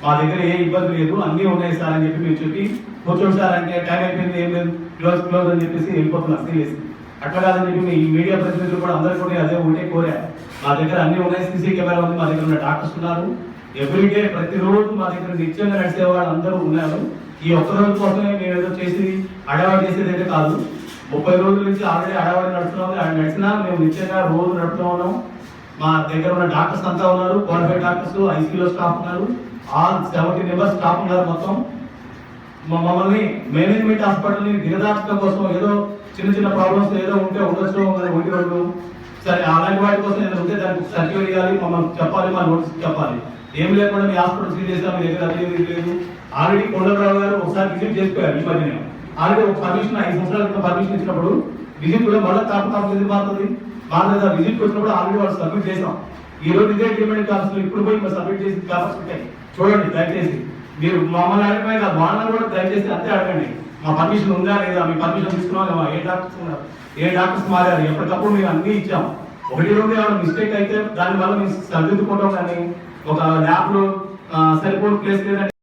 మా దగ్గర ఏ ఇబ్బంది లేదు, అన్నీ ఉన్నాయి సార్ అని చెప్పి మేము చెప్పి కూర్చోండి సార్ అంటే టైం అయిపోయింది, ఏం లేదు, క్లోజ్ అని చెప్పేసి వెళ్ళిపోతున్నారు సీరియస్. అట్లా కాదని చెప్పి ఈ మీడియా ప్రతినిధులు కూడా అందరూ కూడా అదే ఉంటే కోరా. మా దగ్గర అన్ని ఉన్నాయి, సీసీ కెమెరా ఉంది, మా దగ్గర ఉన్న డాక్టర్స్ ఉన్నారు, ఎవ్రీడే ప్రతిరోజు మా దగ్గర నిత్యంగా నడిచే వాళ్ళు అందరూ ఉన్నారు. ఈ ఒక్క రోజు కోసమే మేము ఏదో చేసి అడవాడు చేసేది అయితే కాదు. 30 రోజుల నుంచి ఆల్రెడీ అడవాడి నడుస్తున్నాం, నడిచినా మేము నిత్యంగా రోజు నడుపుతూ ఉన్నాం. మా దగ్గర ఉన్న డాక్టర్స్ అంతా ఉన్నారు, క్వాలిఫైడ్ డాక్టర్స్, ఐసీయూలో స్టాఫ్ ఉన్నారు, ఆల్ 70 మెంబర్స్ స్టాఫ్ ఉన్నారు. మొత్తం మమ్మల్ని మేనేజ్మెంట్ హాస్పిటల్ని దిగదార్చడం కోసం ఏదో చిన్న ప్రాబ్లమ్స్ ఏదో ఉంటే ఉండొచ్చు, ఒకటి రెండు సరే అలాంటి వాటి కోసం ఏదో ఉంటే దానికి సర్టిఫికేట్ ఇవ్వాలి, మమ్మల్ని చెప్పాలి, మా నోటీస్ చెప్పాలి. ఏం లేకుండా మీ హాస్పిటల్ సీల్ చేసాం, మీ దగ్గర అది లేదు. ఆల్రెడీ కొండలరావు గారు ఒకసారి విజిట్ చేసుకోవాలి. ఈ మధ్యనే ఆల్రెడీ ఒక పర్మిషన్ 5 సంవత్సరాల క్రితం పర్మిషన్ ఇచ్చినప్పుడు విజిట్ కూడా మళ్ళీ తాపు ఎందుకు మారుతుంది. మా విజిట్ వచ్చినప్పుడు ఆల్రెడీ వాళ్ళు సబ్మిట్ చేసాం. ఈ రోజు ఇదే ట్రీట్మెంట్ కావాల్సిన ఇప్పుడు పోయి సబ్మిట్ చేసి కాబట్టి చూడండి దయచేసి. మీరు మమ్మల్ని అడగమే కాదు, వాళ్ళని కూడా దయచేసి అంతే అడగండి. మా పర్మిషన్ ఉందా లేదా, మీ పర్మిషన్ తీసుకున్నాం, ఏ డాక్టర్స్ ఉన్నారు, ఏ డాక్టర్స్ మారారు, ఎప్పటికప్పుడు మేము అన్ని ఇచ్చాం. 1-2 ఏమైనా మిస్టేక్ అయితే దానివల్ల మేము సరిదిద్దుకుంటాం. కానీ ఒక ల్యాబ్లో సరిపోని ప్లేస్ లేదంటే